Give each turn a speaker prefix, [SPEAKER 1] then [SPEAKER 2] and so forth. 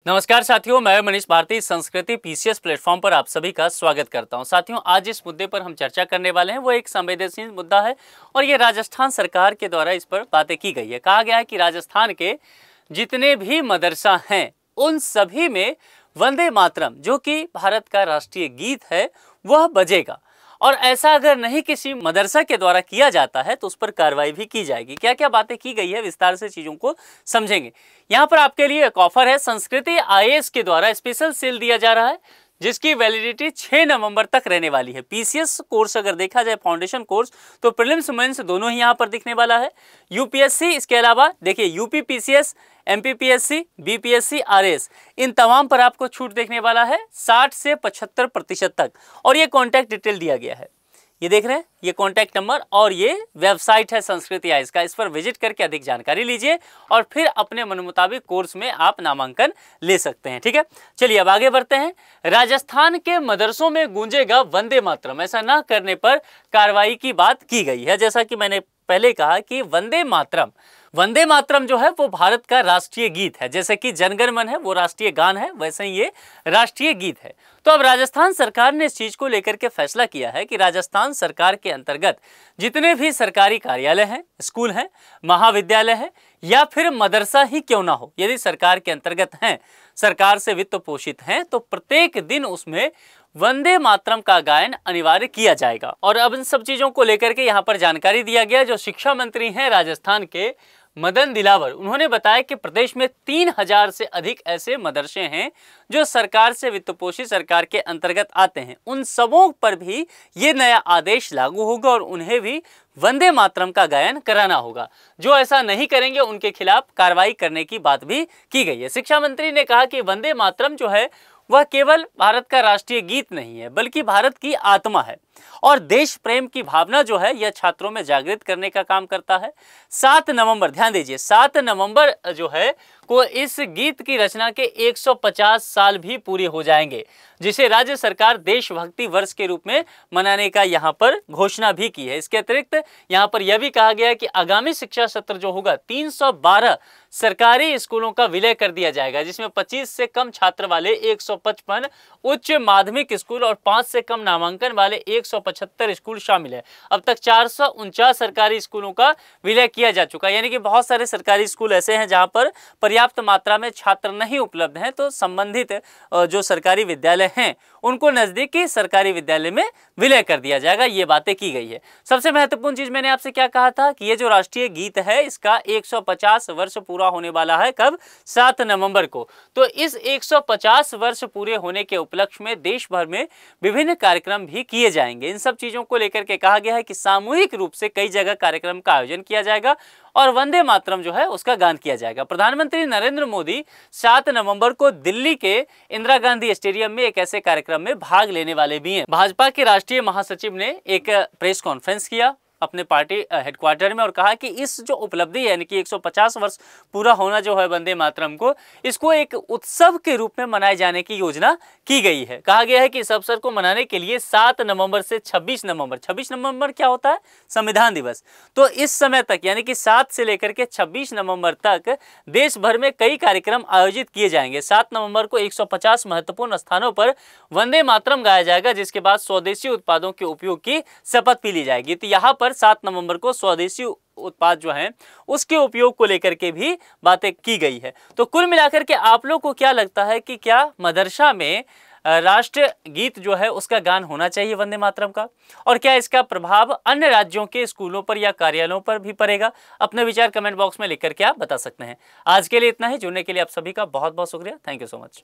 [SPEAKER 1] नमस्कार साथियों, मैं मनीष भारती संस्कृति पीसीएस प्लेटफॉर्म पर आप सभी का स्वागत करता हूं। साथियों, आज इस मुद्दे पर हम चर्चा करने वाले हैं वो एक संवेदनशील मुद्दा है और ये राजस्थान सरकार के द्वारा इस पर बातें की गई है। कहा गया है कि राजस्थान के जितने भी मदरसा हैं उन सभी में वंदे मातरम, जो कि भारत का राष्ट्रीय गीत है, वह बजेगा और ऐसा अगर नहीं किसी मदरसा के द्वारा किया जाता है तो उस पर कार्रवाई भी की जाएगी। क्या क्या बातें की गई है, विस्तार से चीजों को समझेंगे। यहाँ पर आपके लिए एक ऑफर है, संस्कृति आईएएस के द्वारा स्पेशल सेल दिया जा रहा है जिसकी वैलिडिटी 6 नवंबर तक रहने वाली है। पीसीएस कोर्स अगर देखा जाए, फाउंडेशन कोर्स, तो प्रीलिम्स मेंस दोनों ही यहाँ पर दिखने वाला है। यूपीएससी, इसके अलावा देखिए UP PCS, MPPSC, BPSC, RS, इन तमाम पर आपको छूट देखने वाला है 60 से 75% तक। और ये कॉन्टैक्ट डिटेल दिया गया है, ये देख रहे हैं, ये कॉन्टैक्ट नंबर और ये वेबसाइट है संस्कृति आईएएस का। इस पर विजिट करके अधिक जानकारी लीजिए और फिर अपने मन मुताबिक कोर्स में आप नामांकन ले सकते हैं। ठीक है, चलिए अब आगे बढ़ते हैं। राजस्थान के मदरसों में गूंजेगा वंदे मातरम, ऐसा ना करने पर कार्रवाई की बात की गई है। जैसा कि मैंने पहले कहा कि वंदे मातरम जो है वो भारत का राष्ट्रीय गीत है। जैसे कि जनगण मन है वो राष्ट्रीय गान है, वैसे ही ये राष्ट्रीय गीत है। तो अब राजस्थान सरकार ने इस चीज को लेकर के फैसला किया है कि राजस्थान सरकार के अंतर्गत जितने भी सरकारी कार्यालय हैं, स्कूल हैं, महाविद्यालय हैं या फिर मदरसा ही क्यों ना हो, यदि सरकार के अंतर्गत हैं, सरकार से वित्त पोषित हैं, तो प्रत्येक दिन उसमें वंदे मातरम का गायन अनिवार्य किया जाएगा। और अब इन सब चीजों को लेकर के यहाँ पर जानकारी दिया गया। जो शिक्षा मंत्री हैं राजस्थान के, मदन दिलावर, उन्होंने बताया कि प्रदेश में 3000 से अधिक ऐसे मदरसे हैं जो सरकार से वित्त पोषित, सरकार के अंतर्गत आते हैं। उन सबों पर भी ये नया आदेश लागू होगा और उन्हें भी वंदे मातरम का गायन कराना होगा। जो ऐसा नहीं करेंगे उनके खिलाफ कार्रवाई करने की बात भी की गई है। शिक्षा मंत्री ने कहा कि वंदे मातरम जो है वह केवल भारत का राष्ट्रीय गीत नहीं है बल्कि भारत की आत्मा है और देश प्रेम की भावना जो है यह छात्रों में जागृत करने का काम करता है। 7 नवंबर, ध्यान दीजिए, 7 नवंबर जो है को इस गीत की रचना के 150 साल भी पूरे हो जाएंगे, जिसे राज्य सरकार देशभक्ति वर्ष के रूप में मनाने का यहाँ पर घोषणा भी की है। इसके अतिरिक्त यहाँ पर यह भी कहा गया है कि आगामी शिक्षा सत्र जो होगा 312 सरकारी स्कूलों का विलय कर दिया जाएगा, जिसमें 25 से कम छात्र वाले 155 उच्च माध्यमिक स्कूल और 5 से कम नामांकन वाले 175 स्कूल शामिल है। अब तक 449 सरकारी स्कूलों का विलय किया जा चुका है। यानी कि बहुत सारे सरकारी स्कूल ऐसे हैं जहां पर पर्याप्त मात्रा में छात्र नहीं उपलब्ध हैं, तो संबंधित जो सरकारी विद्यालय हैं उनको नजदीकी सरकारी विद्यालय में विलय कर दिया जाएगा। ये बातें की गई है। सबसे महत्वपूर्ण चीज मैंने आपसे क्या कहा था कि ये जो राष्ट्रीय गीत है इसका 150 वर्ष पूरा होने वाला है। कब? 7 नवंबर को। तो इस 150 वर्ष पूरे होने के उपलक्ष्य में देश भर में विभिन्न कार्यक्रम भी किए जाएंगे। इन सब चीजों को लेकर के कहा गया है कि सामूहिक रूप से कई जगह कार्यक्रम का आयोजन किया जाएगा और वंदे मातरम जो है उसका गान किया जाएगा। प्रधानमंत्री नरेंद्र मोदी 7 नवंबर को दिल्ली के इंदिरा गांधी स्टेडियम में एक ऐसे कार्यक्रम में भाग लेने वाले भी हैं। भाजपा के राष्ट्रीय महासचिव ने एक प्रेस कॉन्फ्रेंस किया अपने पार्टी हेडक्वार्टर में और कहा कि इस जो उपलब्धि है, यानी कि 150 वर्ष पूरा होना जो है वंदे मातरम को, इसको एक उत्सव के रूप में मनाए जाने की योजना की गई है। कहा गया है कि इस अवसर को मनाने के लिए 7 नवंबर से 26 नवंबर क्या होता है? संविधान दिवस। तो इस समय तक, यानी कि 7 से लेकर के 26 नवंबर तक देश भर में कई कार्यक्रम आयोजित किए जाएंगे। 7 नवंबर को 150 महत्वपूर्ण स्थानों पर वंदे मातरम गाया जाएगा, जिसके बाद स्वदेशी उत्पादों के उपयोग की शपथ भी ली जाएगी। तो यहाँ पर 7 नवंबर को स्वदेशी उत्पाद जो हैं उसके उपयोग को लेकर के भी बातें की गई है। तो कुल मिलाकर के आप लोग को क्या लगता है कि क्या मदरसा में राष्ट्र गीत जो है उसका गान होना चाहिए वंदे मातरम का, और क्या इसका प्रभाव अन्य राज्यों के स्कूलों पर या कार्यालयों पर भी पड़ेगा? अपने विचार कमेंट बॉक्स में लिख करके आप बता सकते हैं। आज के लिए इतना ही। जुड़ने के लिए आप सभी का बहुत बहुत शुक्रिया। Thank you so much.